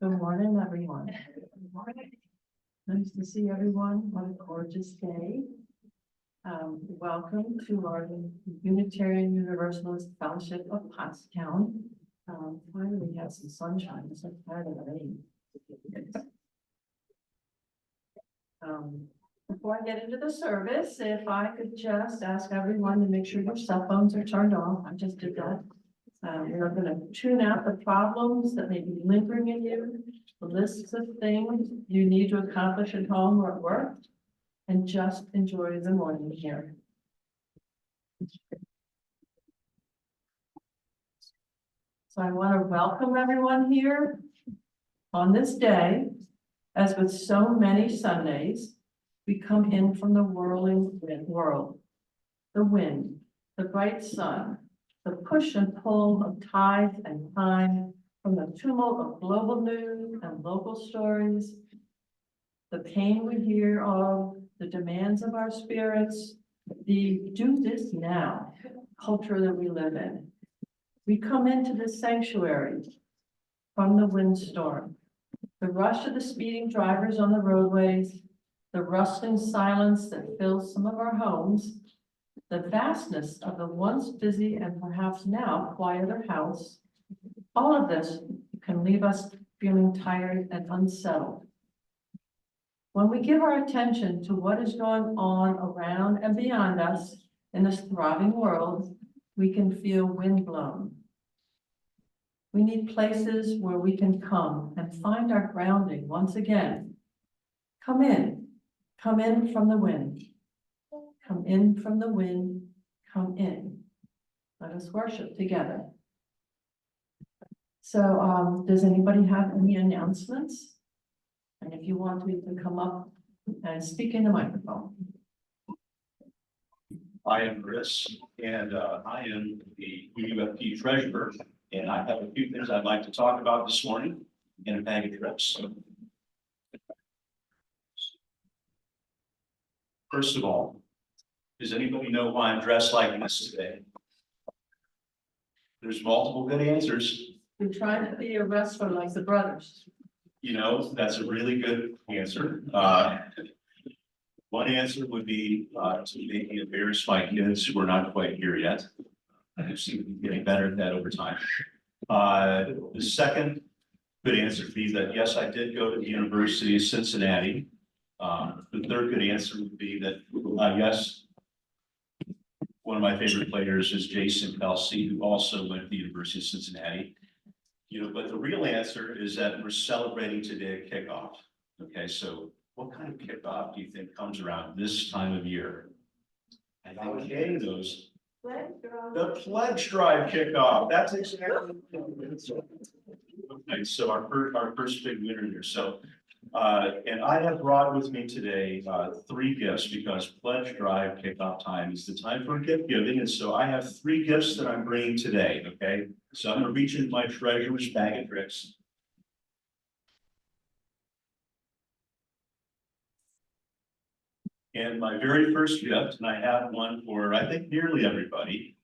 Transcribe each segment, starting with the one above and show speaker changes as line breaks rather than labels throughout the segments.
Good morning, everyone. Good morning. Nice to see everyone. What a gorgeous day. Welcome to our Unitarian Universalist Fellowship of Pottstown. Finally, we have some sunshine. I'm so tired of the rain. Before I get into the service, if I could just ask everyone to make sure your cell phones are turned off. I just did that. We're going to tune out the problems that may be lingering in you, the lists of things you need to accomplish at home or at work, and just enjoy the morning here. So I want to welcome everyone here on this day. As with so many Sundays, we come in from the whirling world, the wind, the bright sun, the push and pull of tides and time, from the tumult of global news and local stories, the pain we hear of, the demands of our spirits, the do this now culture that we live in. We come into this sanctuary from the windstorm, the rush of the speeding drivers on the roadways, the rustling silence that fills some of our homes, the vastness of the once busy and perhaps now quieter house. All of this can leave us feeling tired and unsettled. When we give our attention to what is going on around and beyond us in this throbbing world, we can feel windblown. We need places where we can come and find our grounding once again. Come in from the wind. Come in from the wind, come in. Let us worship together. So does anybody have any announcements? And if you want to, you can come up and speak in the microphone.
I am Chris, and I am the UFP treasurer, and I have a few things I'd like to talk about this morning in a bag of tricks. First of all, does anybody know why I'm dressed like this today? There's multiple good answers.
We're trying to be a wrestler like the brothers.
You know, that's a really good answer. One answer would be to maybe embarrass my kids who are not quite here yet. I see them getting better at that over time. The second good answer would be that, yes, I did go to the University of Cincinnati. The third good answer would be that, yes, one of my favorite players is Jason Kelsey, who also went to the University of Cincinnati. You know, but the real answer is that we're celebrating today a kickoff. Okay, so what kind of kickoff do you think comes around this time of year? I think Kay knows. The pledge drive kickoff. That's exactly. Okay, so our first big winner here. So, and I have brought with me today 3 gifts, because pledge drive kickoff time is the time for gift giving, and so I have 3 gifts that I'm bringing today. Okay, so I'm going to reach into my treasurer's bag of tricks. And my very first gift, and I have one for I think nearly everybody,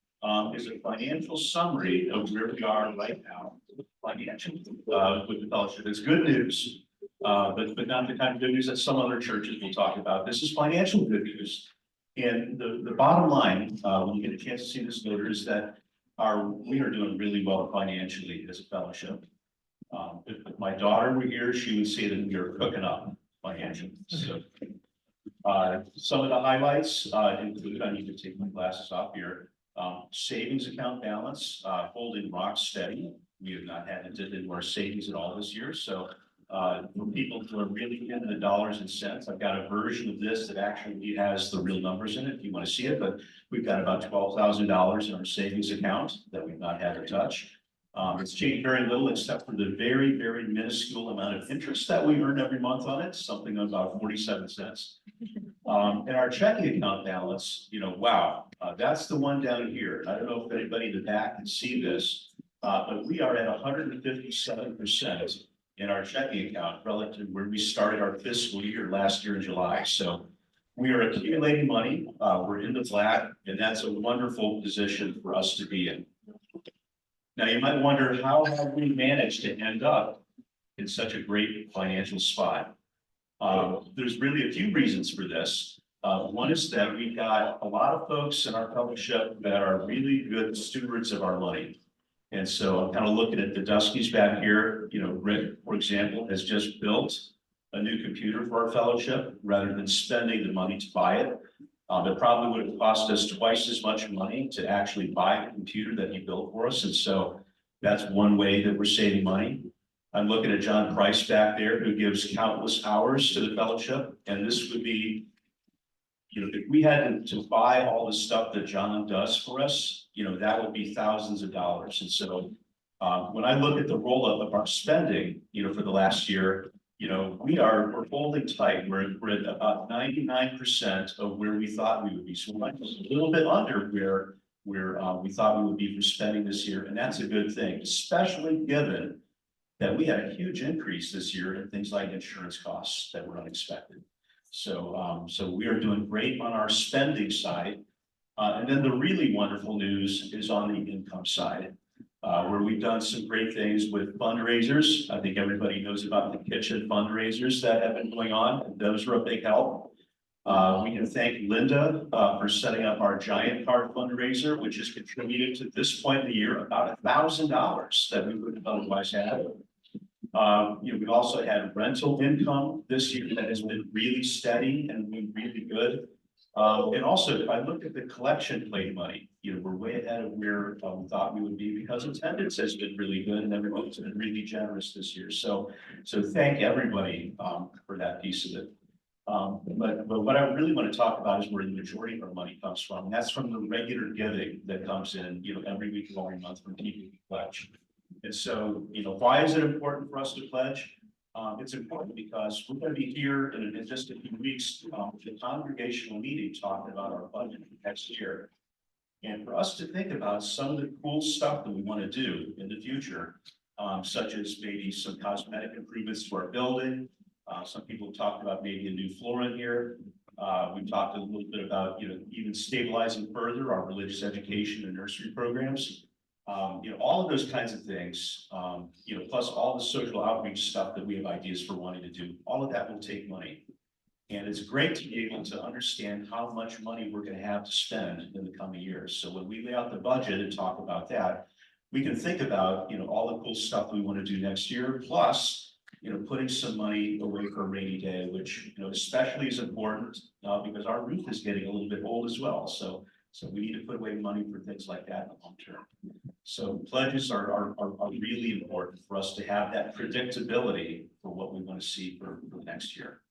is a financial summary of where we are right now, financially, with the fellowship. It's good news, but not the kind of good news that some other churches will talk about. This is financial good news. And the bottom line, when you get a chance to see this later, is that we are doing really well financially as a fellowship. If my daughter were here, she would say that we are cooking up financially. So, some of the highlights include, I need to take my glasses off here. Savings account balance holding rock steady. We have not had to dip into our savings at all this year. So for people who are really into the dollars and cents, I've got a version of this that actually has the real numbers in it if you want to see it. But we've got about $12,000 in our savings account that we've not had to touch. It's changed very little except for the very, very minuscule amount of interest that we earn every month on it, something about 47 cents. And our checking account balance, you know, wow, that's the one down here. I don't know if anybody in the back can see this, but we are at 157% in our checking account relative to where we started our fiscal year last year in July. So we are accumulating money, we're in the black, and that's a wonderful position for us to be in. Now, you might wonder, how have we managed to end up in such a great financial spot. There's really a few reasons for this. One is that we've got a lot of folks in our fellowship that are really good stewards of our money. And so I'm kind of looking at the Duskies back here. You know, Rick, for example, has just built a new computer for our fellowship rather than spending the money to buy it. It probably would have cost us twice as much money to actually buy the computer that he built for us. And so that's one way that we're saving money. I'm looking at John Price back there, who gives countless hours to the fellowship. And this would be, you know, if we had to buy all the stuff that John does for us, you know, that would be thousands of dollars. And so when I look at the roll up of our spending, you know, for the last year, you know, we're holding tight. We're at about 99% of where we thought we would be. So we're a little bit under where we thought we would be for spending this year. And that's a good thing, especially given that we had a huge increase this year in things like insurance costs that were unexpected. So, so we are doing great on our spending side. And then the really wonderful news is on the income side, where we've done some great things with fundraisers. I think everybody knows about the kitchen fundraisers that have been going on, and those are a big help. We can thank Linda for setting up our giant card fundraiser, which has contributed to this point in the year about $1,000 that we would have otherwise had. You know, we've also had rental income this year that has been really steady and been really good. And also, if I look at the collection plate money, you know, we're way ahead of where we thought we would be because attendance has been really good and everyone's been really generous this year. So thank everybody for that piece of it. But what I really want to talk about is where the majority of our money comes from. And that's from the regular giving that comes in, you know, every week or every month from people who pledge. And so, you know, why is it important for us to pledge? It's important because we're going to be here in just a few weeks, the congregational meeting talking about our budget for next year. And for us to think about some of the cool stuff that we want to do in the future, such as maybe some cosmetic improvements to our building. Some people talked about maybe a new floor in here. We've talked a little bit about, you know, even stabilizing further our religious education and nursery programs. You know, all of those kinds of things, you know, plus all the social outreach stuff that we have ideas for wanting to do, all of that will take money. And it's great to be able to understand how much money we're going to have to spend in the coming years. So when we lay out the budget and talk about that, we can think about, you know, all the cool stuff we want to do next year, plus, you know, putting some money away for a rainy day, which, you know, especially is important because our roof is getting a little bit old as well. So we need to put away money for things like that in the long term. So pledges are really important for us to have that predictability for what we want to see for next year.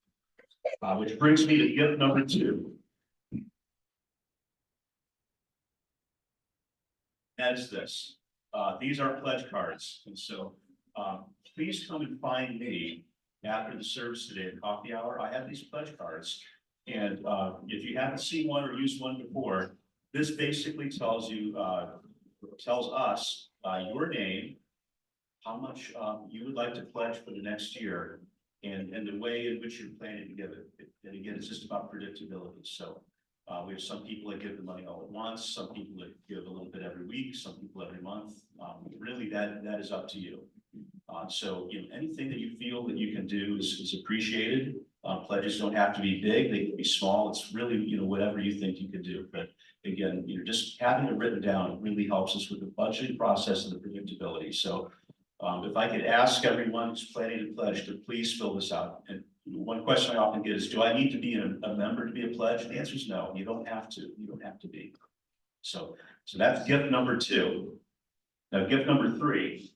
Which brings me to gift number 2. That is this. These are pledge cards. And so please come and find me after the service today at coffee hour. I have these pledge cards. And if you haven't seen one or used one before, this basically tells you, tells us your name, how much you would like to pledge for the next year, and the way in which you're planning to give it. And again, it's just about predictability. So we have some people that give the money all at once, some people that give a little bit every week, some people every month. Really, that is up to you. So, you know, anything that you feel that you can do is appreciated. Pledges don't have to be big; they can be small. It's really, you know, whatever you think you can do. But again, you know, just having it written down really helps us with the budgeting process and the predictability. So, if I could ask everyone who's planning to pledge to please fill this out. And one question I often get is, do I need to be a member to be a pledge? And the answer is no. You don't have to. You don't have to be. So that's gift number 2. Now, gift number 3.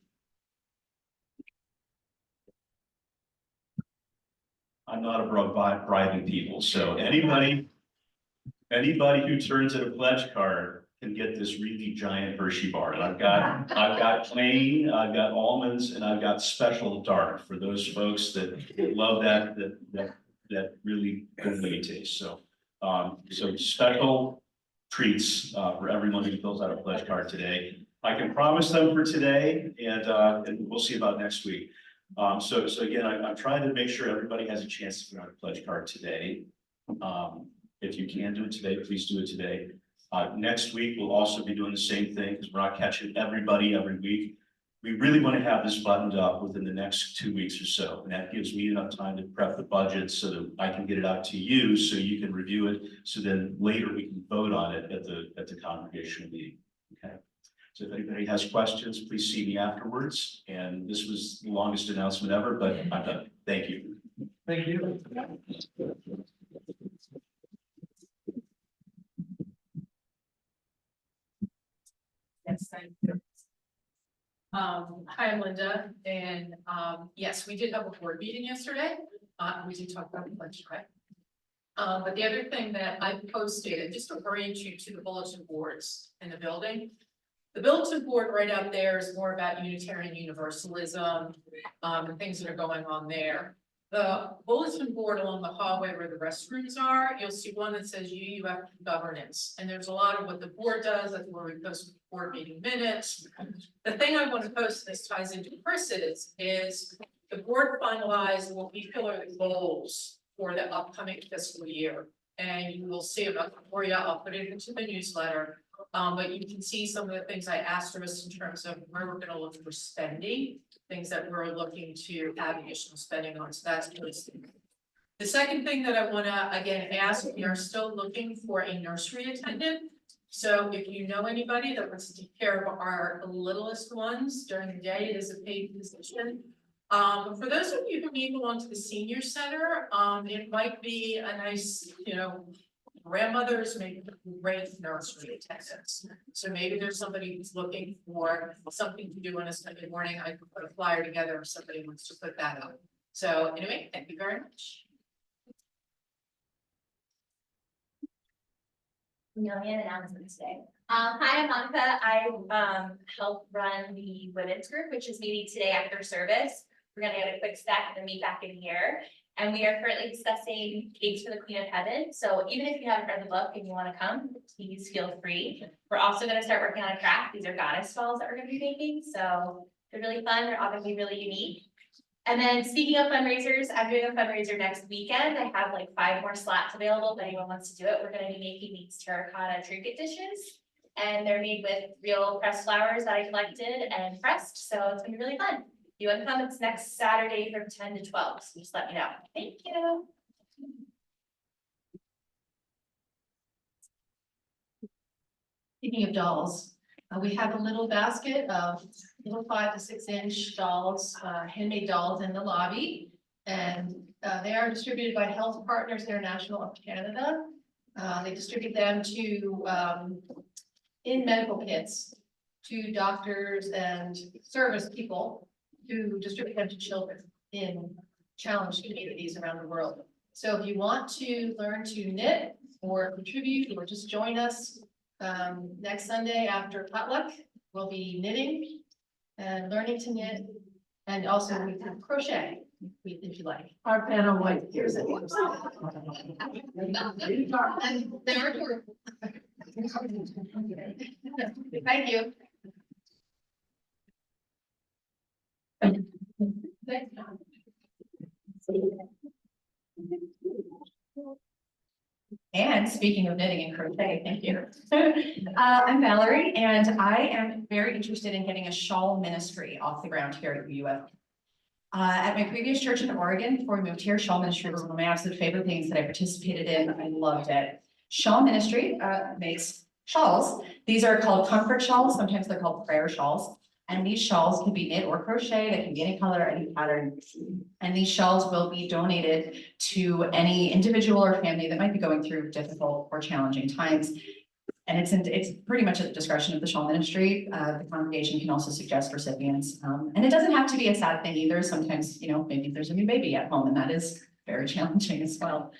I'm not above bribing people, so anybody who turns in a pledge card can get this really giant Hershey bar. And I've got plain, I've got almonds, and I've got special dark for those folks that love that really good taste. So so special treats for everyone who fills out a pledge card today. I can promise them for today, and we'll see about next week. So again, I'm trying to make sure everybody has a chance to fill out a pledge card today. If you can do it today, please do it today. Next week, we'll also be doing the same thing because we're not catching everybody every week. We really want to have this buttoned up within the next 2 weeks or so, and that gives me enough time to prep the budget so that I can get it out to you, so you can review it, so then later we can vote on it at the congregational meeting, okay? So if anybody has questions, please see me afterwards, and this was the longest announcement ever, but I'm done. Thank you.
Thank you.
Yes, thank you. Hi, I'm Linda, and, yes, we did have a board meeting yesterday. We did talk about the budget, right? But the other thing that I posted, and just to orient you to the bulletin boards in the building. The bulletin board right out there is more about Unitarian Universalism, and things that are going on there. The bulletin board along the hallway where the restrooms are, you'll see one that says UUF governance, and there's a lot of what the board does, that's where we post board meeting minutes. The thing I want to post, this ties into Chris's, is the board finalized what we feel are the goals for the upcoming fiscal year. And you will see about for you, I'll put it into the newsletter. But you can see some of the things I asked us in terms of where we're gonna look for spending, things that we're looking to add additional spending on, so that's really. The second thing that I wanna, again, ask, we are still looking for a nursery attendant. So if you know anybody that wants to take care of our littlest ones during the day, it is a paid position. For those of you who may belong to the senior center, it might be a nice, grandmothers make great nursery attendants. So maybe there's somebody who's looking for something to do on a Sunday morning. I could put a flyer together if somebody wants to put that up. So anyway, thank you very much.
Million announcements today. Hi, I'm Monica. I help run the women's group, which is meeting today after service. We're gonna get a quick stack and then meet back in here. And we are currently discussing cakes for the Queen of Heaven. So even if you haven't read the book and you want to come, please feel free. We're also going to start working on a craft. These are goddess dolls that we're going to be making. So they're really fun. They're all going to be really unique. And then speaking of fundraisers, I'm doing a fundraiser next weekend. I have like 5 more slots available if anyone wants to do it. We're going to be making these terracotta trinket dishes. And they're made with real pressed flowers that I collected and pressed. So it's going to be really fun. You want to come? It's next Saturday from 10 to 12. So just let me know. Thank you.
Speaking of dolls, we have a little basket of little 5 to 6 inch dolls, handmade dolls in the lobby. And they are distributed by Health Partners International of Canada. They distribute them to in medical kits to doctors and service people who distribute them to children in challenged communities around the world. So if you want to learn to knit or contribute or just join us next Sunday after potluck, we'll be knitting and learning to knit, and also we can crochet if you like.
Our panel white here.
And there. Thank you. And speaking of knitting and crochet, thank you. I'm Valerie, and I am very interested in getting a shawl ministry off the ground here at UF. At my previous church in Oregon, before we moved here, shawl ministry was one of my absolute favorite things that I participated in. I loved it. Shawl ministry makes shawls. These are called comfort shawls. Sometimes they're called prayer shawls. And these shawls can be knit or crochet. They can be any color, any pattern. And these shawls will be donated to any individual or family that might be going through difficult or challenging times. And it's pretty much at the discretion of the shawl ministry. The congregation can also suggest recipients. And it doesn't have to be a sad thing either. Sometimes, maybe there's a new baby at home, and that is very challenging as well.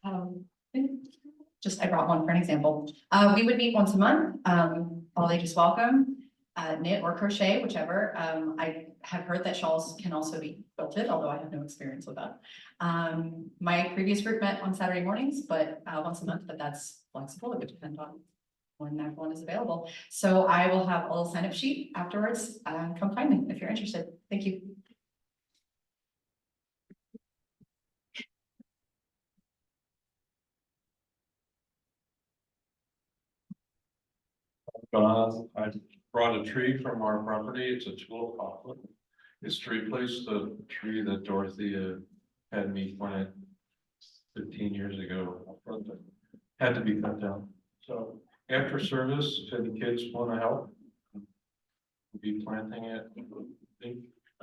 I brought one for an example. We would meet once a month. All ages welcome. Knit or crochet, whichever. I have heard that shawls can also be quilted, although I have no experience with that. My previous group met on Saturday mornings, but once a month, but that's flexible. It would depend on when everyone is available. So I will have a little sign-up sheet afterwards. Come find me if you're interested. Thank you.
brought a tree from our property. It's a tulip poplar. It's to replace the tree that Dorothy had me plant 15 years ago. Had to be cut down. So after service, if any kids want to help, we'll be planting it, I think,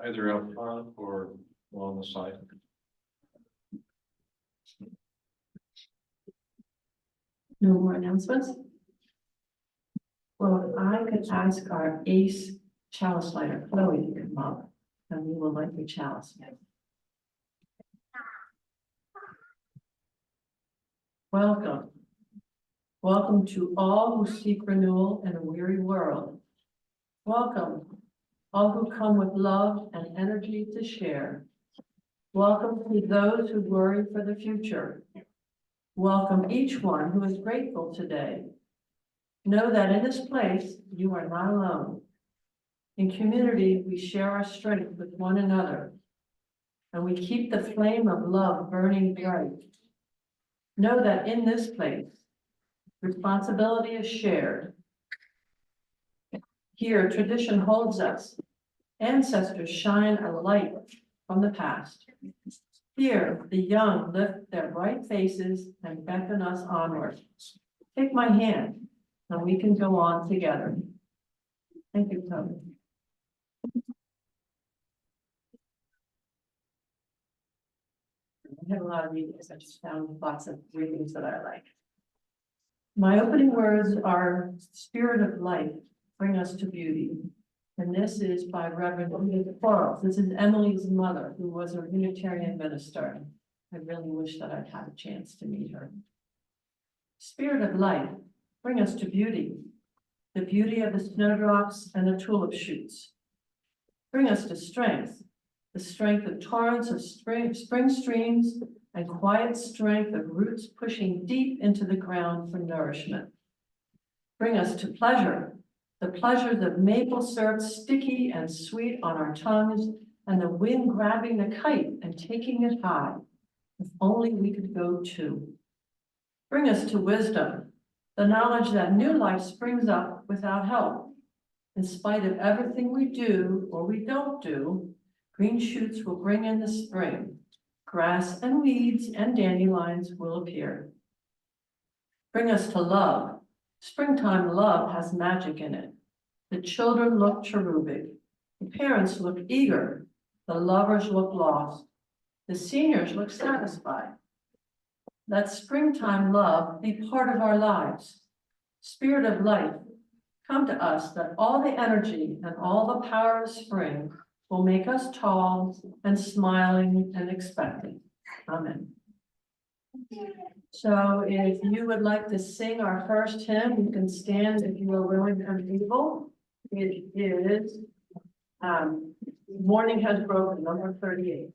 either out front or along the side.
No more announcements? Well, if I could ask our ace chalice lighter, Chloe, to come up, and we will light your chalice. Welcome. Welcome to all who seek renewal in a weary world. Welcome, all who come with love and energy to share. Welcome to those who worry for the future. Welcome each one who is grateful today. Know that in this place, you are not alone. In community, we share our strength with one another, and we keep the flame of love burning bright. Know that in this place, responsibility is shared. Here, tradition holds us. Ancestors shine a light from the past. Here, the young lift their bright faces and beckon us onward. Take my hand, and we can go on together. Thank you, Tony. I have a lot of readings. I just found lots of readings that I like. My opening words are spirit of life, bring us to beauty. And this is by Reverend Edith Quarles. This is Emily's mother, who was a Unitarian minister. I really wish that I'd had a chance to meet her. Spirit of life, bring us to beauty. The beauty of the snowdrops and the tulip shoots. Bring us to strength, the strength of torrents of spring streams and quiet strength of roots pushing deep into the ground for nourishment. Bring us to pleasure, the pleasures of maple syrup sticky and sweet on our tongues, and the wind grabbing the kite and taking it high. If only we could go too. Bring us to wisdom, the knowledge that new life springs up without help. In spite of everything we do or we don't do, green shoots will bring in the spring. Grass and weeds and dandelions will appear. Bring us to love. Springtime love has magic in it. The children look cherubic. The parents look eager. The lovers look lost. The seniors look satisfied. Let springtime love be part of our lives. Spirit of life, come to us that all the energy and all the power of spring will make us tall and smiling and expecting. Amen. So if you would like to sing our first hymn, you can stand if you are willing and able. It is Morning Has Broken, number 38.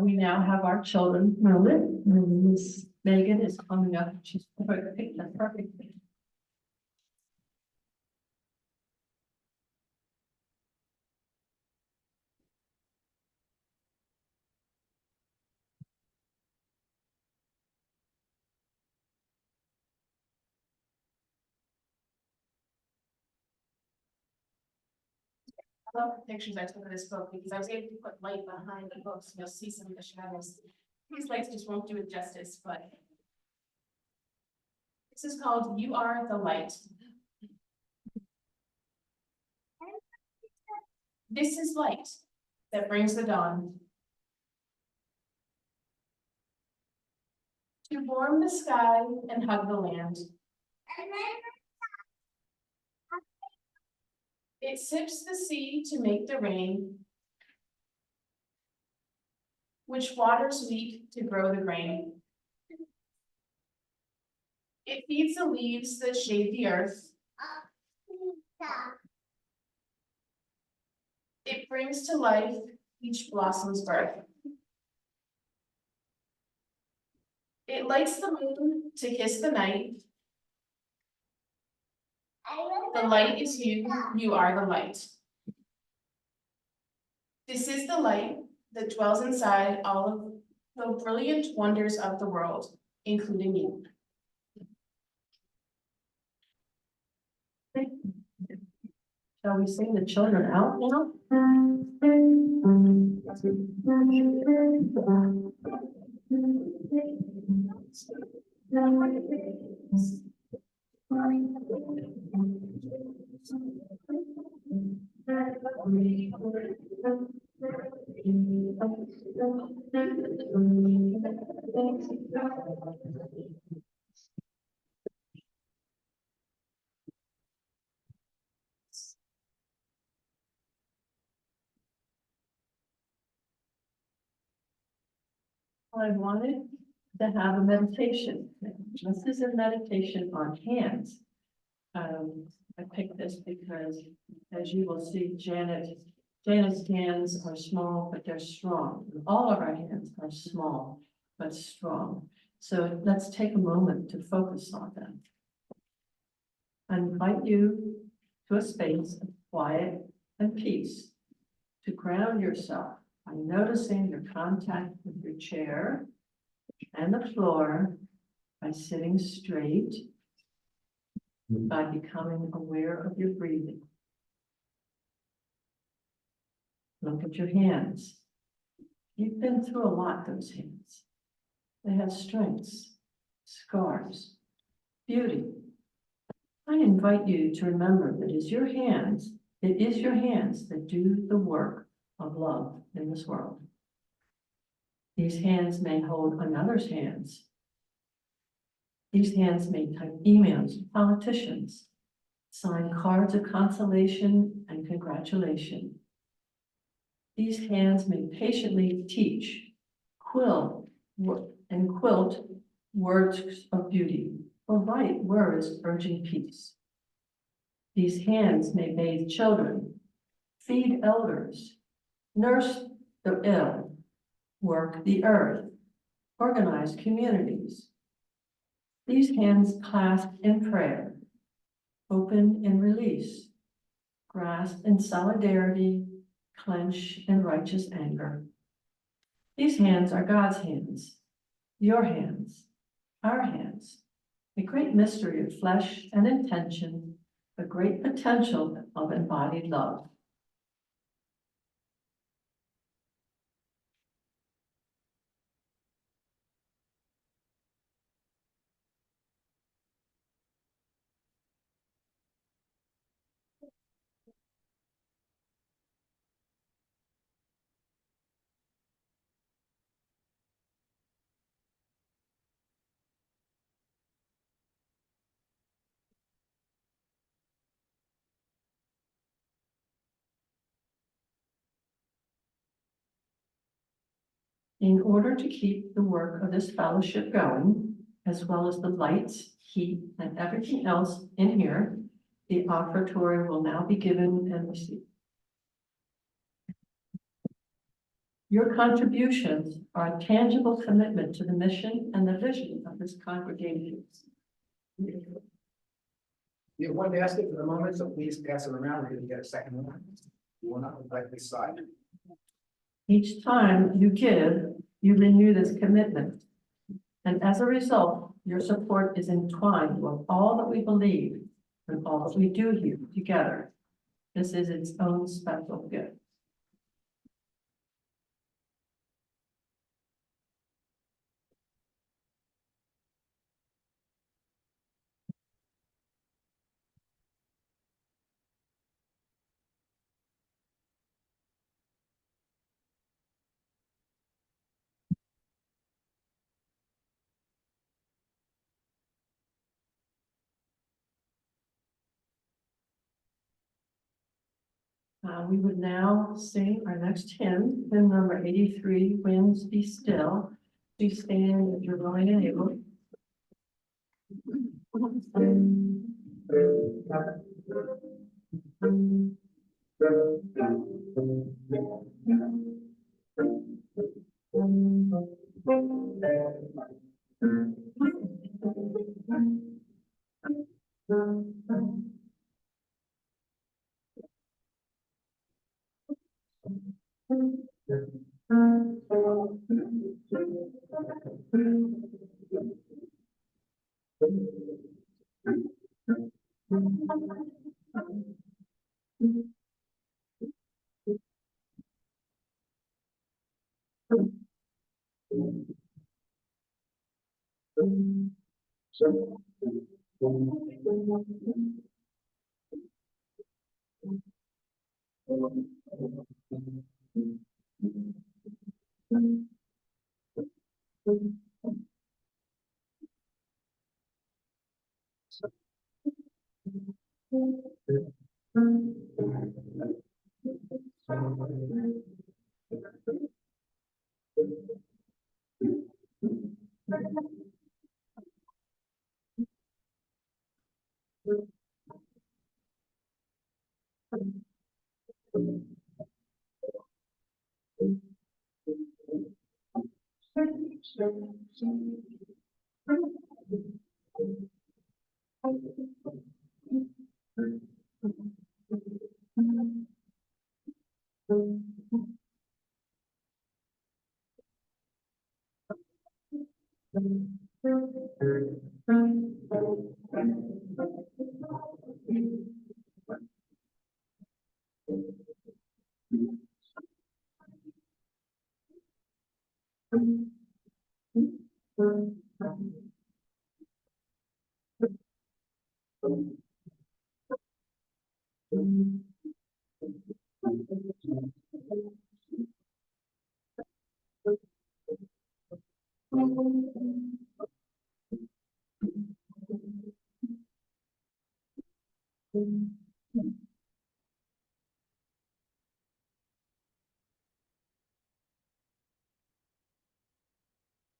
We now have our children, Merlin, and Miss Megan is coming up, she's picked the perfect thing.
I love the pictures I took of this book because I was able to put light behind the books. You'll see some of the shadows. These lights just won't do it justice, but this is called You Are the Light. This is light that brings the dawn. To warm the sky and hug the land. It sips the sea to make the rain, which waters wheat to grow the grain. It feeds the leaves that shade the earth. It brings to life each blossom's birth. It lights the moon to kiss the night. The light is you, you are the light. This is the light that dwells inside all of the brilliant wonders of the world, including you.
Shall we sing the children out now? I wanted to have a meditation. This is a meditation on hands. I picked this because, as you will see, Janet's hands are small, but they're strong. All of our hands are small, but strong. So let's take a moment to focus on them. I invite you to a space of quiet and peace, to ground yourself by noticing your contact with your chair and the floor, by sitting straight, by becoming aware of your breathing. Look at your hands. You've been through a lot, those hands. They have strengths, scars, beauty. I invite you to remember that it is your hands that do the work of love in this world. These hands may hold another's hands. These hands may type emails to politicians, sign cards of consolation and congratulation. These hands may patiently teach, quilt words of beauty, or write words urging peace. These hands may bathe children, feed elders, nurse the ill, work the earth, organize communities. These hands clasp in prayer, open in release, grasp in solidarity, clench in righteous anger. These hands are God's hands, your hands, our hands, a great mystery of flesh and intention, a great potential of embodied love. In order to keep the work of this fellowship going, as well as the lights, heat, and everything else in here, the offertory will now be given and received. Your contributions are a tangible commitment to the mission and the vision of this congregation.
You have one basket for the moment, so please pass it around. We're gonna get a second one. You will not like this side.
Each time you give, you renew this commitment. And as a result, your support is entwined with all that we believe and all that we do here together. This is its own special gift. We would now sing our next hymn, hymn number 83, Winds Be Still. Please stand if you're willing and able.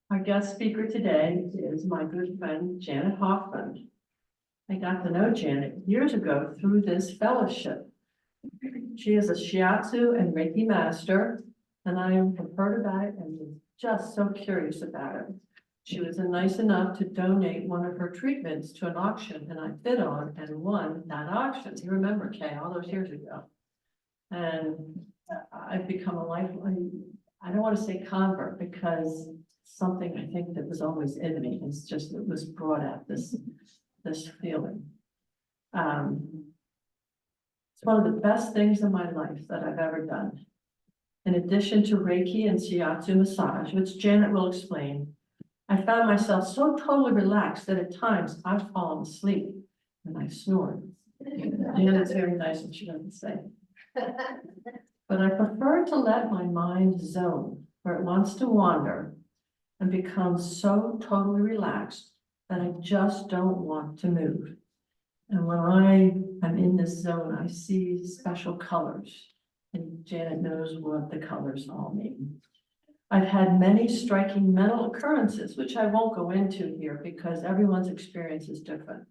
Our guest speaker today is my good friend Janet Hoffman. I got to know Janet years ago through this fellowship. She is a Shiatsu and Reiki master, and I have heard about it and was just so curious about it. She was nice enough to donate one of her treatments to an auction, and I bid on and won that auction. You remember, Kay, all those years ago. And I've become a lifelong, I don't want to say convert, because something I think that was always in me. It's just, it was brought out, this feeling. It's one of the best things in my life that I've ever done. In addition to Reiki and Shiatsu massage, which Janet will explain, I found myself so totally relaxed that at times I've fallen asleep and I snored. Janet's very nice and she doesn't say. But I prefer to let my mind zone where it wants to wander and become so totally relaxed that I just don't want to move. And when I am in this zone, I see special colors. And Janet knows what the colors all mean. I've had many striking mental occurrences, which I won't go into here because everyone's experience is different.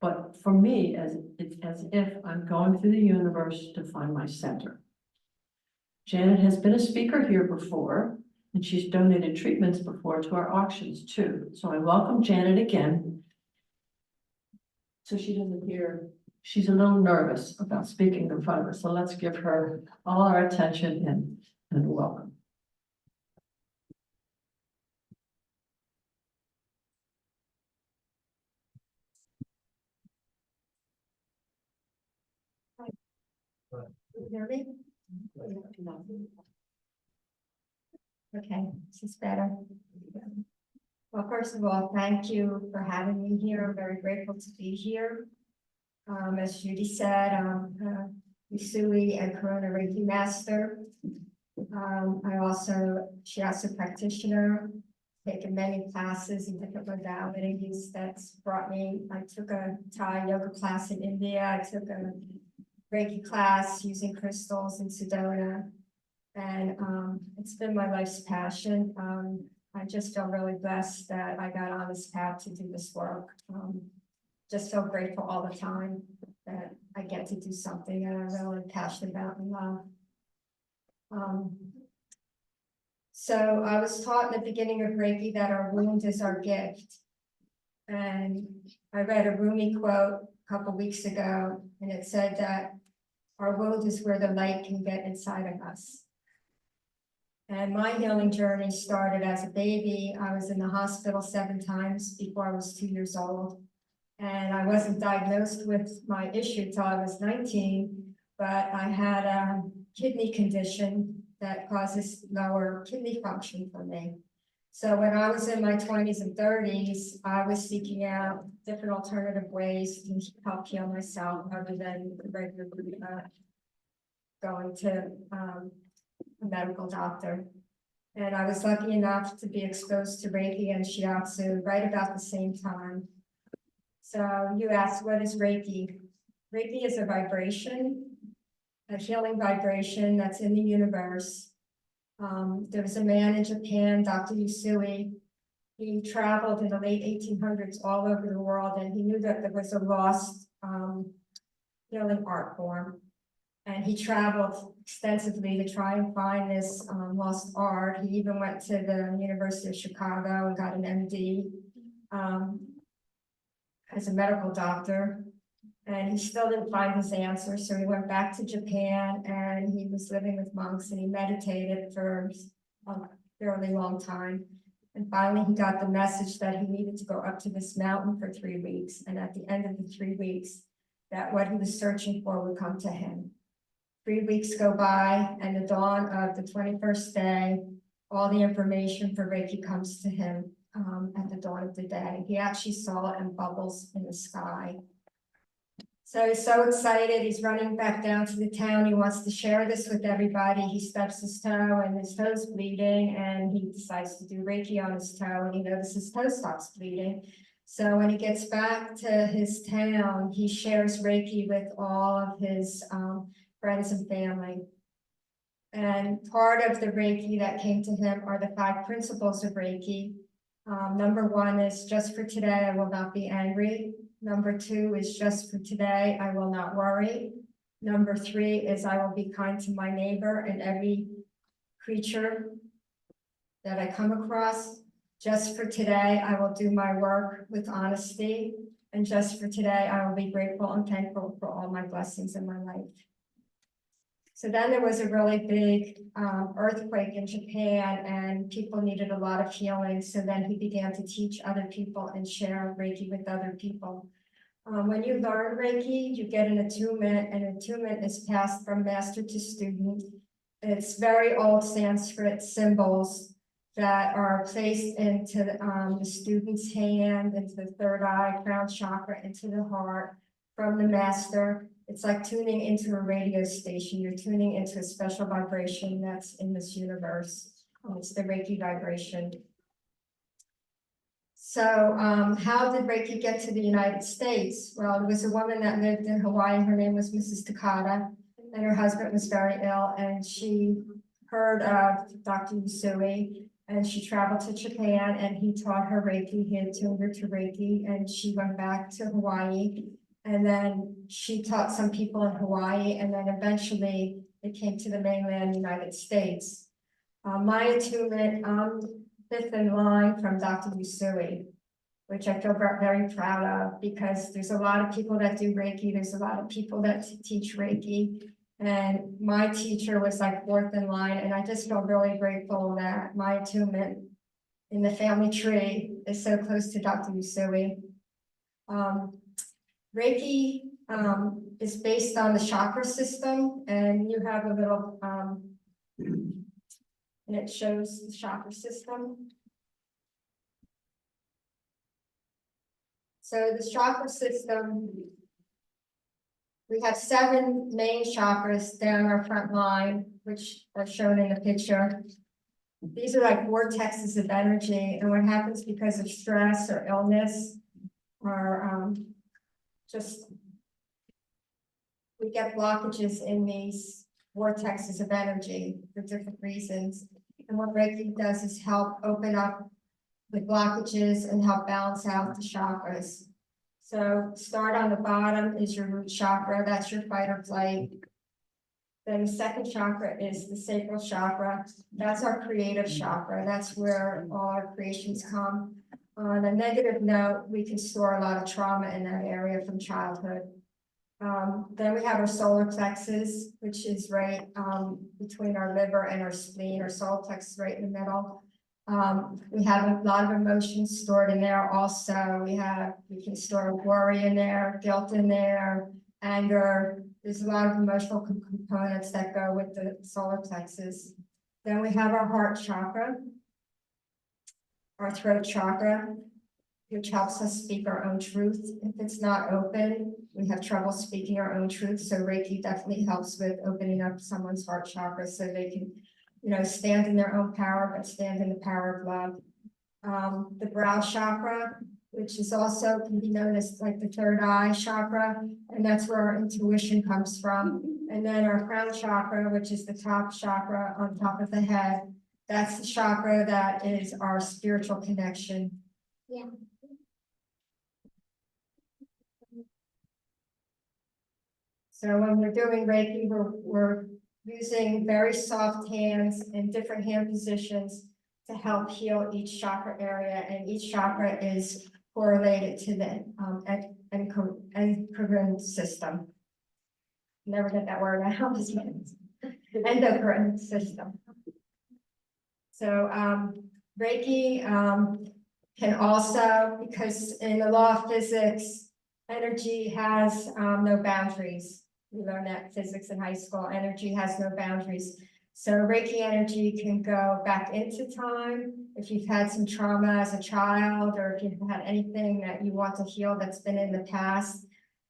But for me, it's as if I'm going through the universe to find my center. Janet has been a speaker here before, and she's donated treatments before to our auctions too. So I welcome Janet again. So she doesn't hear, she's a little nervous about speaking in front of us. So let's give her all our attention and welcome.
Can you hear me? Okay, this is better. Well, first of all, thank you for having me here. I'm very grateful to be here. As Judy said, Usui and Corona Reiki Master. I also Shiatsu practitioner, taken many classes in different modalities. That's brought me, I took a Thai yoga class in India. I took a Reiki class using crystals in Sedona. And it's been my life's passion. I just feel really blessed that I got on this path to do this work. Just feel grateful all the time that I get to do something that I'm really passionate about and love. So I was taught in the beginning of Reiki that our wound is our gift. And I read a Rumi quote a couple weeks ago, and it said that our wound is where the light can get inside of us. And my healing journey started as a baby. I was in the hospital 7 times before I was 2 years old. And I wasn't diagnosed with my issue till I was 19, but I had a kidney condition that causes lower kidney function for me. So when I was in my 20s and 30s, I was seeking out different alternative ways to help heal myself other than regularly going to a medical doctor. And I was lucky enough to be exposed to Reiki and Shiatsu right about the same time. So you asked, what is Reiki? Reiki is a vibration, a healing vibration that's in the universe. There was a man in Japan, Dr. Usui. He traveled in the late 1800s all over the world, and he knew that there was a lost healing art form. And he traveled extensively to try and find this lost art. He even went to the University of Chicago and got an MD as a medical doctor. And he still didn't find his answer. So he went back to Japan and he was living with monks and he meditated for a fairly long time. And finally, he got the message that he needed to go up to this mountain for 3 weeks. And at the end of the 3 weeks, that what he was searching for would come to him. 3 weeks go by, and the dawn of the 21st day, all the information for Reiki comes to him at the dawn of the day. He actually saw it in bubbles in the sky. So he's so excited, he's running back down to the town. He wants to share this with everybody. He stubs his toe and his toe's bleeding, and he decides to do Reiki on his toe, and he notices his toe stops bleeding. So when he gets back to his town, he shares Reiki with all of his friends and family. And part of the Reiki that came to him are the 5 principles of Reiki. Number 1 is just for today, I will not be angry. Number 2 is just for today, I will not worry. Number 3 is I will be kind to my neighbor and every creature that I come across. Just for today, I will do my work with honesty. And just for today, I will be grateful and thankful for all my blessings in my life. So then there was a really big earthquake in Japan and people needed a lot of healing. So then he began to teach other people and share Reiki with other people. When you learn Reiki, you get an attunement, and attunement is passed from master to student. It's very old Sanskrit symbols that are placed into the student's hand, into the 3rd eye, crown chakra, into the heart from the master. It's like tuning into a radio station. You're tuning into a special vibration that's in this universe. It's the Reiki vibration. So how did Reiki get to the United States? Well, there was a woman that lived in Hawaii. Her name was Mrs. Takata, and her husband was very ill, and she heard of Dr. Usui, and she traveled to Japan and he taught her Reiki, he had tuned her to Reiki, and she went back to Hawaii. And then she taught some people in Hawaii, and then eventually it came to the mainland United States. My attunement, I'm fifth in line from Dr. Usui, which I feel very proud of, because there's a lot of people that do Reiki, there's a lot of people that teach Reiki. And my teacher was like fourth in line, and I just feel really grateful that my attunement in the family tree is so close to Dr. Usui. Reiki is based on the chakra system, and you have a little and it shows the chakra system. So the chakra system, we have 7 main chakras down our front line, which are shown in the picture. These are like vortexes of energy, and what happens because of stress or illness or just we get blockages in these vortexes of energy for different reasons. And what Reiki does is help open up the blockages and help balance out the chakras. So start on the bottom is your root chakra, that's your fight or flight. Then the second chakra is the sacral chakra, that's our creative chakra, that's where all our creations come. On a negative note, we can store a lot of trauma in that area from childhood. Then we have our solar plexus, which is right between our liver and our spleen. Our solar plexus right in the middle. We have a lot of emotions stored in there also. We can store worry in there, guilt in there, anger. There's a lot of emotional components that go with the solar plexus. Then we have our heart chakra, our throat chakra, which helps us speak our own truth. If it's not open, we have trouble speaking our own truth. So Reiki definitely helps with opening up someone's heart chakra so they can, stand in their own power, but stand in the power of love. The brow chakra, which is also can be known as like the third eye chakra, and that's where our intuition comes from. And then our crown chakra, which is the top chakra on top of the head, that's the chakra that is our spiritual connection.
Yeah.
So when we're doing Reiki, we're using very soft hands in different hand positions to help heal each chakra area, and each chakra is correlated to the endocrine system. Never get that word out. Endocrine system. So Reiki can also, because in the law of physics, energy has no boundaries. We learned that physics in high school, energy has no boundaries. So Reiki energy can go back into time. If you've had some trauma as a child, or if you've had anything that you want to heal that's been in the past,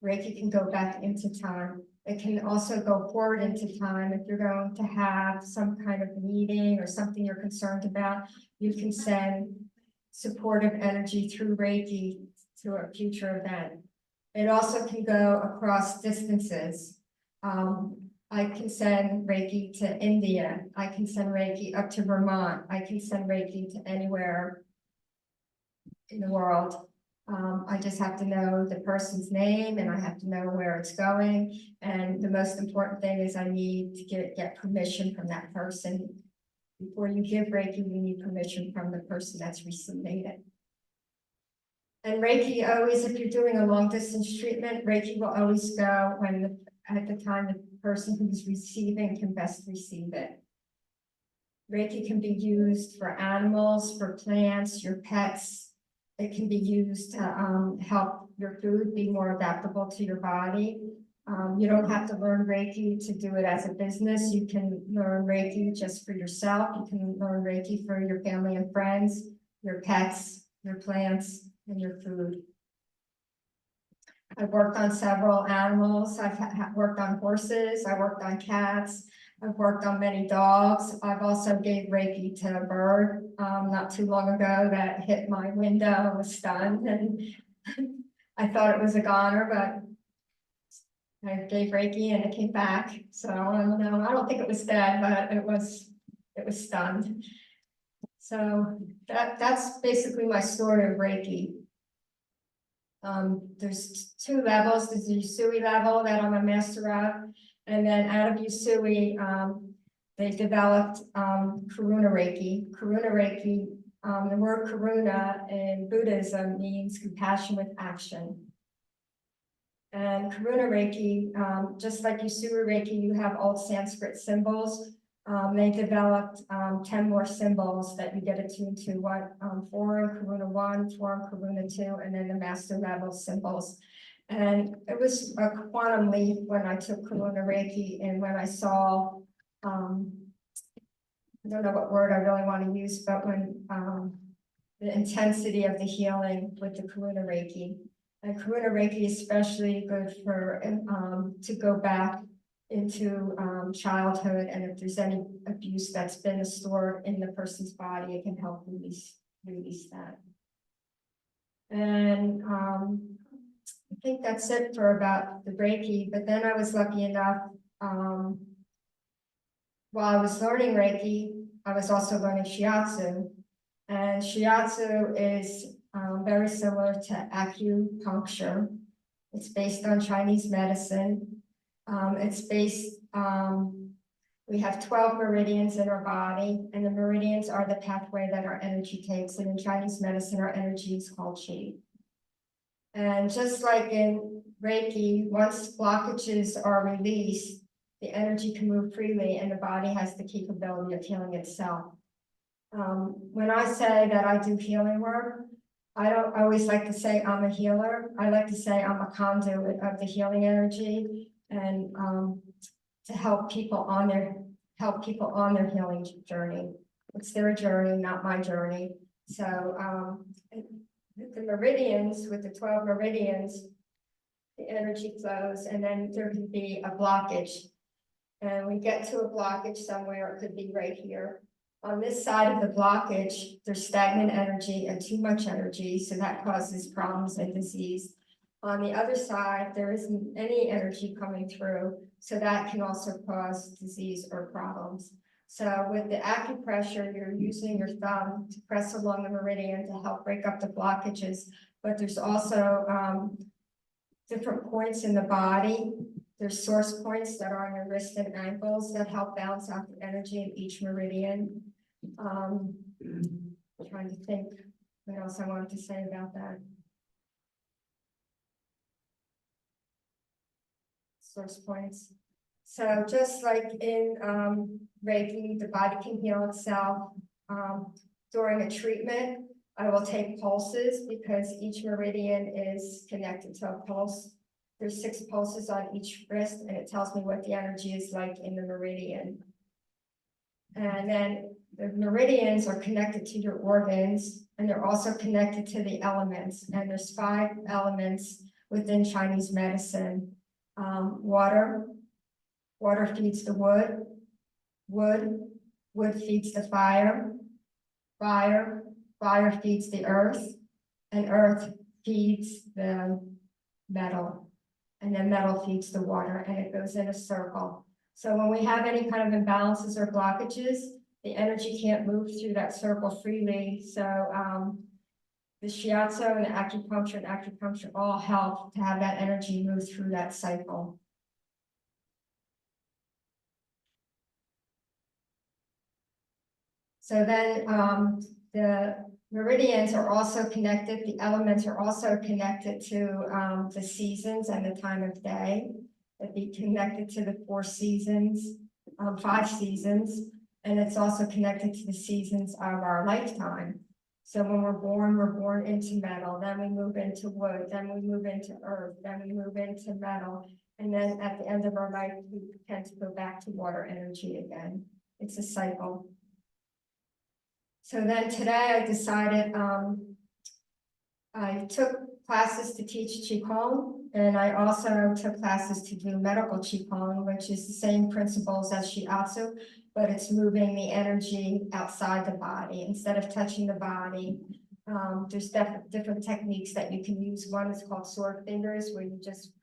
Reiki can go back into time. It can also go forward into time. If you're going to have some kind of meeting or something you're concerned about, you can send supportive energy through Reiki to a future event. It also can go across distances. I can send Reiki to India. I can send Reiki up to Vermont. I can send Reiki to anywhere in the world. I just have to know the person's name, and I have to know where it's going. And the most important thing is I need to get permission from that person. Before you give Reiki, you need permission from the person that's receiving it. And Reiki always, if you're doing a long distance treatment, Reiki will always go at the time the person who's receiving can best receive it. Reiki can be used for animals, for plants, your pets. It can be used to help your food be more adaptable to your body. You don't have to learn Reiki to do it as a business. You can learn Reiki just for yourself. You can learn Reiki for your family and friends, your pets, your plants, and your food. I've worked on several animals. I've worked on horses. I worked on cats. I've worked on many dogs. I've also gave Reiki to a bird not too long ago that hit my window and was stunned, and I thought it was a goner, but I gave Reiki and it came back. So I don't know. I don't think it was dead, but it was it was stunned. So that's basically my story of Reiki. There's two levels. There's the Usui level that I'm a master of, and then out of Usui, they developed Karuna Reiki. Karuna Reiki, the word Karuna in Buddhism means compassion with action. And Karuna Reiki, just like Usui Reiki, you have old Sanskrit symbols. They developed 10 more symbols that you get attuned to, 4 in Karuna 1, 4 in Karuna 2, and then the master level symbols. And it was a quantum leap when I took Karuna Reiki and when I saw, I don't know what word I really want to use, but when the intensity of the healing with the Karuna Reiki. And Karuna Reiki is especially good for to go back into childhood, and if there's any abuse that's been stored in the person's body, it can help release that. And I think that's it for about the Reiki, but then I was lucky enough, while I was learning Reiki, I was also learning Shiatsu. And Shiatsu is very similar to acupuncture. It's based on Chinese medicine. It's based, we have 12 meridians in our body, and the meridians are the pathway that our energy takes. And in Chinese medicine, our energy is called Qi. And just like in Reiki, once blockages are released, the energy can move freely and the body has the capability of healing itself. When I say that I do healing work, I don't always like to say I'm a healer. I like to say I'm a conduit of the healing energy, and to help people on their healing journey. It's their journey, not my journey. So the meridians, with the 12 meridians, the energy flows, and then there can be a blockage. And we get to a blockage somewhere, it could be right here. On this side of the blockage, there's stagnant energy and too much energy, so that causes problems and disease. On the other side, there isn't any energy coming through, so that can also cause disease or problems. So with the acupressure, you're using your thumb to press along the meridian to help break up the blockages, but there's also different points in the body. There's source points that are on your wrist and ankles that help balance out the energy in each meridian. I'm trying to think what else I wanted to say about that. Source points. So just like in Reiki, the body can heal itself. During a treatment, I will take pulses because each meridian is connected to a pulse. There's 6 pulses on each wrist, and it tells me what the energy is like in the meridian. And then the meridians are connected to your organs, and they're also connected to the elements. And there's 5 elements within Chinese medicine. Water feeds the wood. Wood feeds the fire. Fire feeds the earth, and earth feeds the metal, and then metal feeds the water, and it goes in a circle. So when we have any kind of imbalances or blockages, the energy can't move through that circle freely. So the Shiatsu and the acupuncture all help to have that energy move through that cycle. So then the meridians are also connected, the elements are also connected to the seasons and the time of day. It'd be connected to the 4 seasons, 5 seasons, and it's also connected to the seasons of our lifetime. So when we're born into metal, then we move into wood, then we move into earth, then we move into metal, and then at the end of our life, we tend to go back to water energy again. It's a cycle. So then today I decided, I took classes to teach Qigong, and I also took classes to do medical Qigong, which is the same principles as Shiatsu, but it's moving the energy outside the body instead of touching the body. There's different techniques that you can use. One is called sword fingers, where you just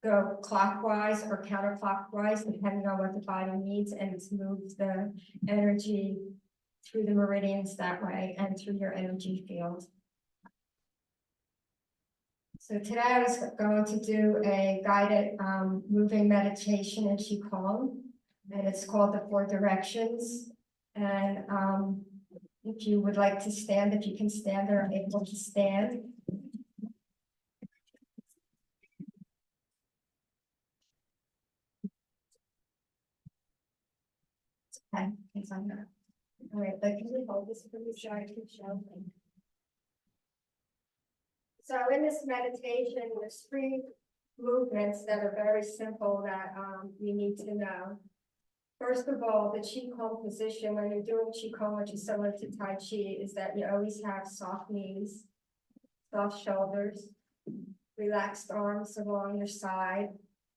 go clockwise or counterclockwise, depending on what the body needs, and it's moved the energy through the meridians that way and through your energy field. So today I was going to do a guided moving meditation in Qigong, and it's called the 4 Directions. And if you would like to stand, if you can stand or are able to stand. Okay, thanks on that. All right, but can you hold this for me so I can show? So in this meditation, there's 3 movements that are very simple that you need to know. First of all, the Qigong position, when you're doing Qigong, which is similar to Tai Chi, is that you always have soft knees, soft shoulders, relaxed arms along your side,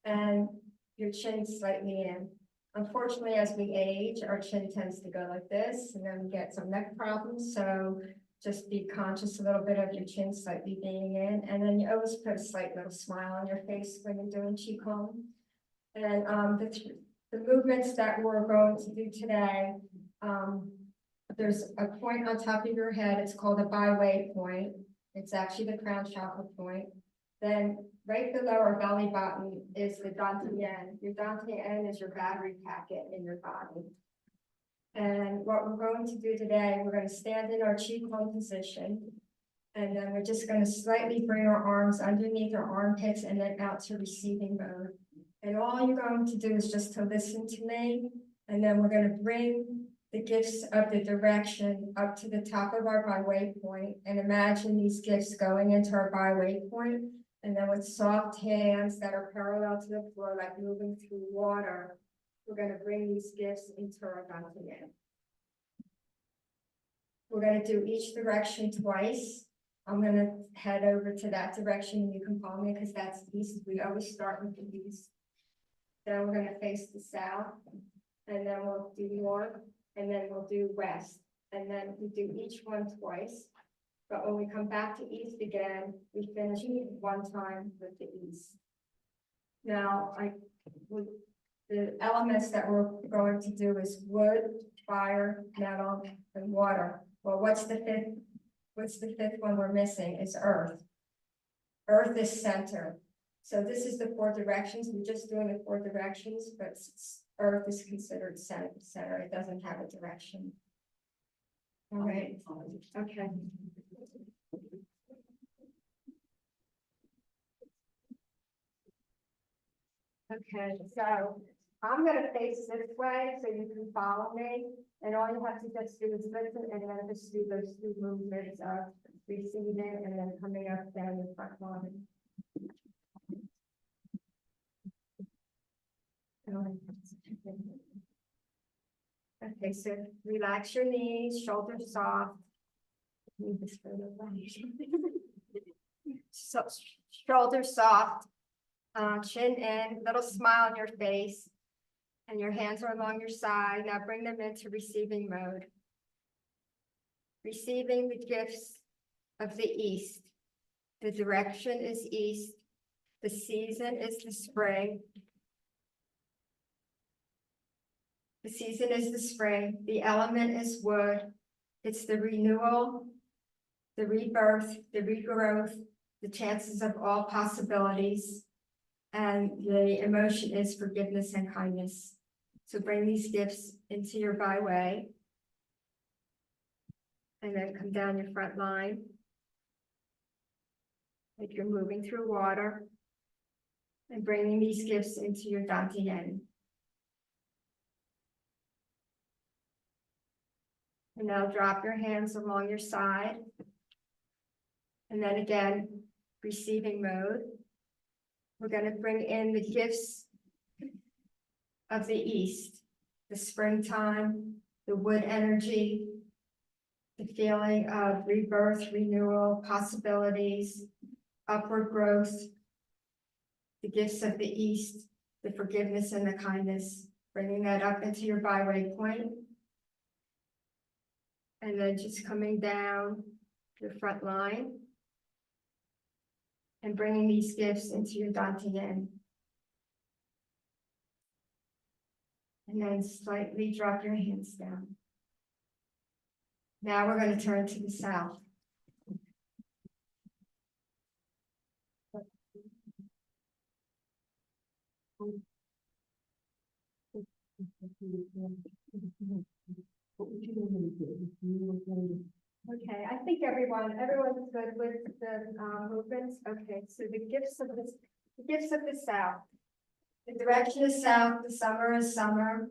and your chin slightly in. Unfortunately, as we age, our chin tends to go like this, and then we get some neck problems, so just be conscious a little bit of your chin slightly being in, and then you always put a slight little smile on your face when you're doing Qigong. And the movements that we're going to do today, there's a point on top of your head, it's called a byway point. It's actually the crown chakra point. Then right below our belly button is the dantian. Your dantian is your battery packet in your body. And what we're going to do today, we're going to stand in our Qigong position. And then we're just going to slightly bring our arms underneath our armpits and then out to receiving mode. And all you're going to do is just to listen to me. And then we're going to bring the gifts of the direction up to the top of our byway point. And imagine these gifts going into our byway point. And then with soft hands that are parallel to the floor, like moving through water, we're going to bring these gifts into our dantian. We're going to do each direction twice. I'm going to head over to that direction, and you can follow me because that's east. We always start with the east. Then we're going to face the south, and then we'll do north, and then we'll do west. And then we do each one twice. But when we come back to east again, we finish one time with the east. Now, the elements that we're going to do is wood, fire, metal, and water. Well, what's the fifth? What's the 5th one we're missing? Is earth. Earth is center. So this is the 4 directions. We're just doing the 4 directions, but earth is considered center. It doesn't have a direction. All right. Okay. Okay, so I'm gonna face this way so you can follow me. And all you have to just do is listen and then just do those 2 movements of receiving and then coming up down the front line. Okay, so relax your knees, shoulders soft. Move this further away. So shoulders soft, chin in, little smile on your face. And your hands are along your side. Now bring them into receiving mode. Receiving the gifts of the east. The direction is east. The season is the spring. The season is the spring. The element is wood. It's the renewal, the rebirth, the regrowth, the chances of all possibilities. And the emotion is forgiveness and kindness. So bring these gifts into your byway. And then come down your front line. Like you're moving through water. And bringing these gifts into your dantian. And now drop your hands along your side. And then again, receiving mode. We're going to bring in the gifts of the east, the springtime, the wood energy, the feeling of rebirth, renewal, possibilities, upward growth, the gifts of the east, the forgiveness and the kindness, bringing that up into your byway point. And then just coming down your front line and bringing these gifts into your dantian. And then slightly drop your hands down. Now we're going to turn to the south. Okay, I think everyone's good with the movements. Okay, so the gifts of the south. The direction is south, the summer is summer.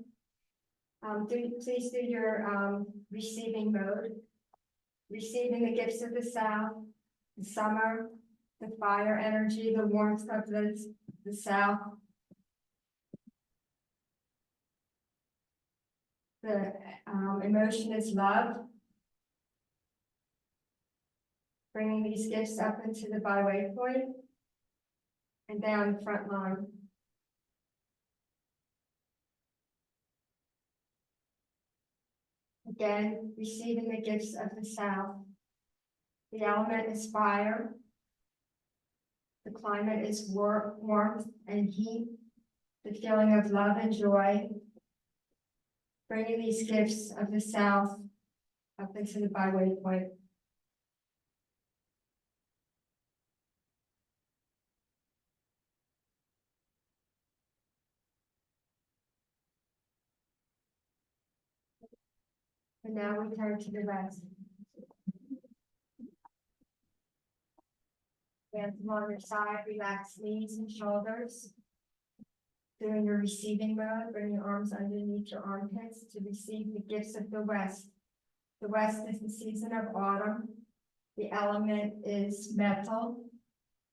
Please do your receiving mode. Receiving the gifts of the south, the summer, the fire energy, the warmth of the south. The emotion is love. Bringing these gifts up into the byway point and down the front line. Again, receiving the gifts of the south. The element is fire. The climate is warmth and heat. The feeling of love and joy. Bringing these gifts of the south up into the byway point. And now we turn to the west. Hands on your side, relax knees and shoulders. During your receiving mode, bring your arms underneath your armpits to receive the gifts of the west. The west is the season of autumn. The element is metal.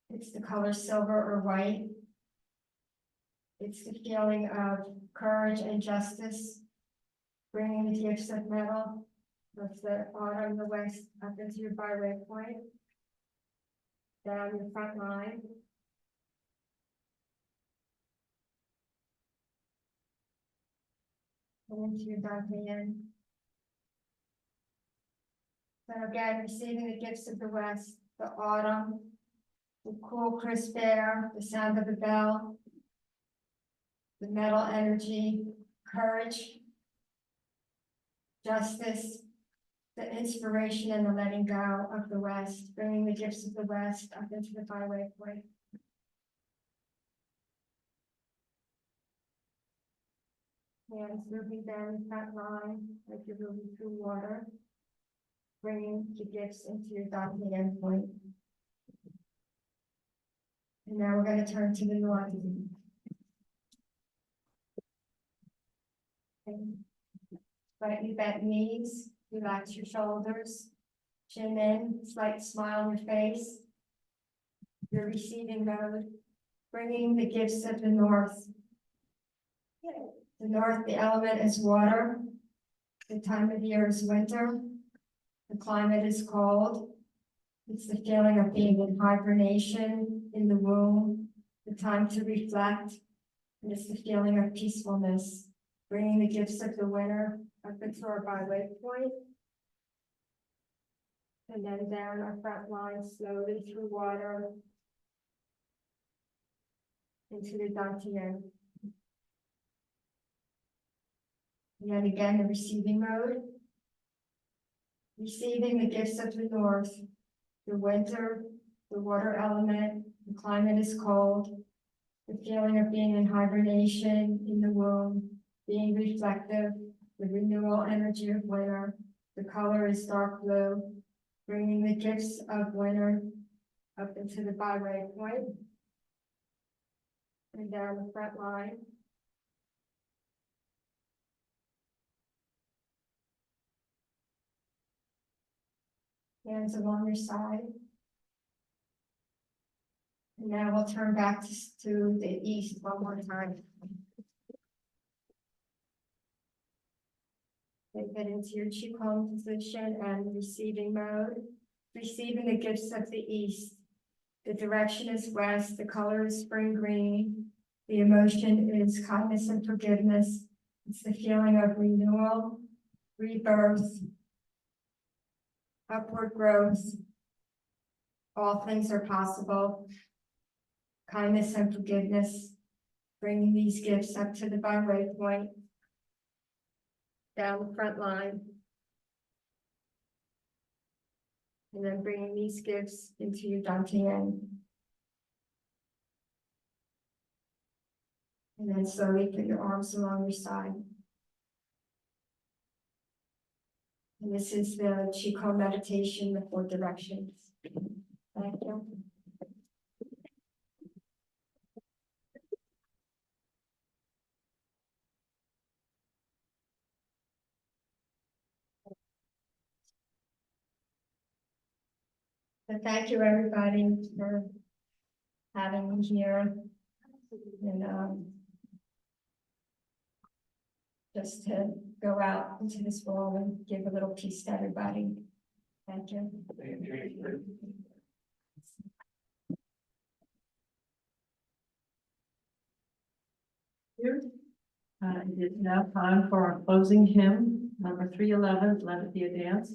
It's the color silver or white. It's the feeling of courage and justice. Bringing the gifts of metal, that's the autumn, the west, up into your byway point. Down your front line. And into your Dantian. Then again, receiving the gifts of the west, the autumn, the cool crisp air, the sound of the bell, the metal energy, courage, justice, the inspiration and the letting go of the west, bringing the gifts of the west up into the byway point. Hands moving down the front line like you're moving through water, bringing the gifts into your Dantian point. And now we're going to turn to the north. Slightly bent knees, relax your shoulders, chin in, slight smile on your face. Your receiving mode, bringing the gifts of the north. The north, the element is water. The time of year is winter. The climate is cold. It's the feeling of being in hibernation in the womb, the time to reflect, and it's the feeling of peacefulness, bringing the gifts of the winter up into our byway point, and then down our front line slowly through water into the Dantian. And then again, the receiving mode. Receiving the gifts of the north, the winter, the water element, the climate is cold, the feeling of being in hibernation in the womb, being reflective, the renewal energy of winter, the color is dark blue, bringing the gifts of winter up into the byway point and down the front line. Hands along your side. And now we'll turn back to the east one more time. Get into your Qigong position and receiving mode. Receiving the gifts of the east. The direction is west, the color is spring green. The emotion is kindness and forgiveness. It's the feeling of renewal, rebirth, upward growth. All things are possible. Kindness and forgiveness, bringing these gifts up to the byway point down the front line. And then bringing these gifts into your dantian. And then slowly put your arms along your side. And this is the Qigong meditation, the 4 directions. Thank you. So thank you, everybody, for having me here. And just to go out into this world and give a little peace to everybody. Thank you.
Here. It is now time for our closing hymn, number 311, Let It Be a Dance.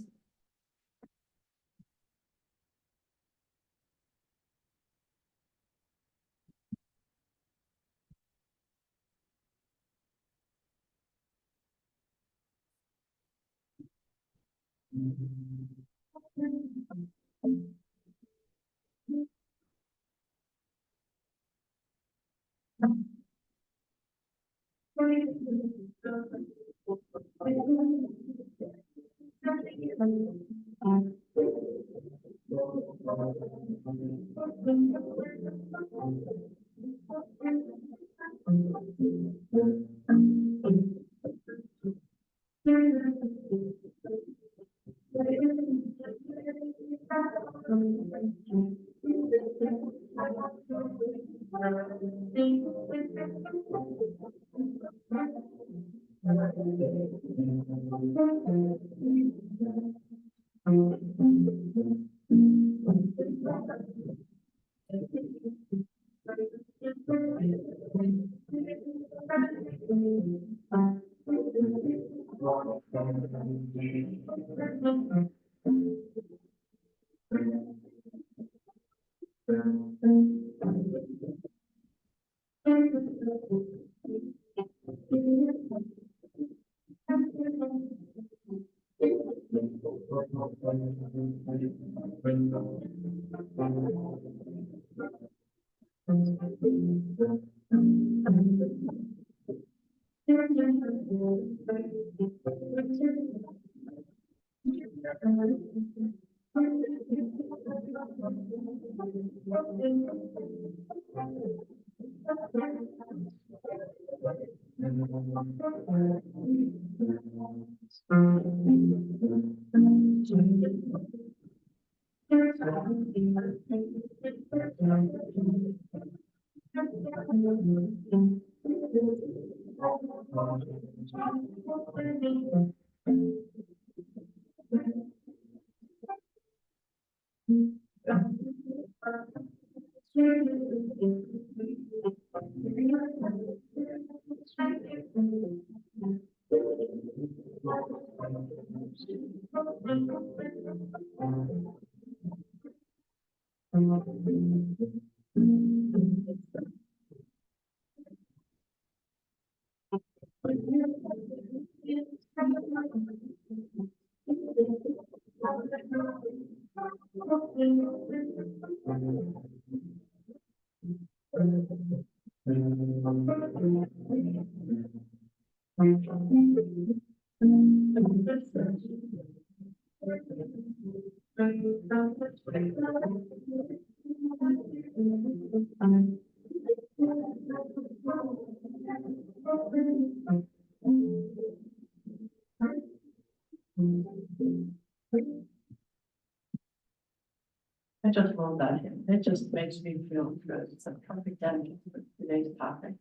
I just love that hymn. It just makes me feel good. It's a perfect ending for today's topic.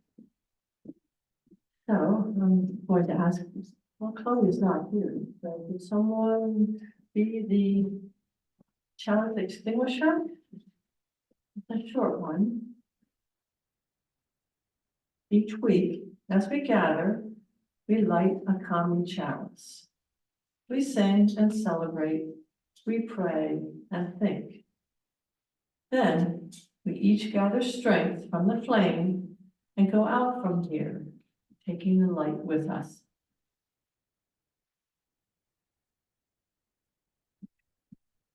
So I'm going to ask, well, Chloe is not here, so could someone be the chalice extinguisher? It's a short one. Each week, as we gather, we light a common chalice. We sing and celebrate, we pray and think. Then we each gather strength from the flame and go out from here, taking the light with us.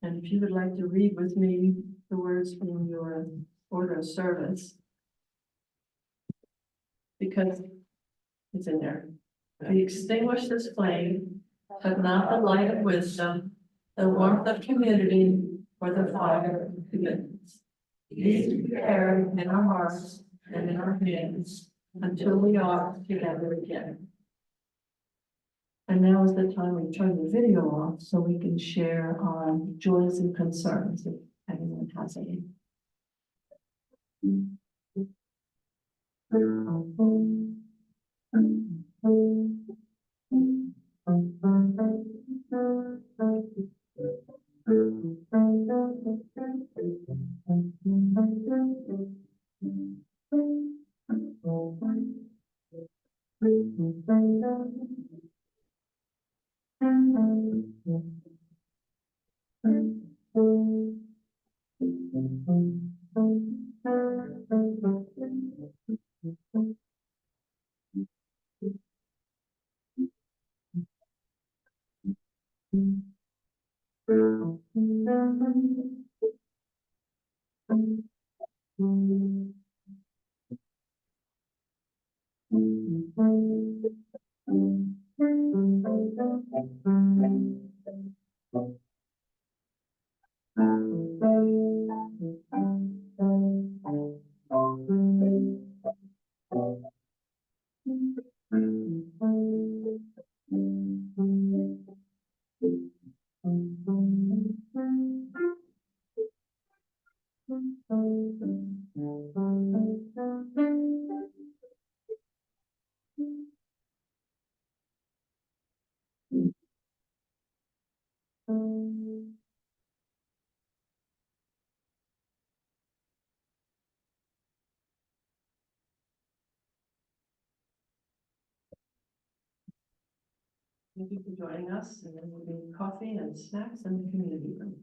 And if you would like to read with me the words from your order of service. Because it's in there. We extinguish this flame, but not the light of wisdom, the warmth of community, or the fire of commitments. These we carry in our hearts and in our hands until we are together again. And now is the time we turn the video off so we can share our joys and concerns if anyone has any. Thank you for joining us, and then we'll be coffee and snacks in the community room.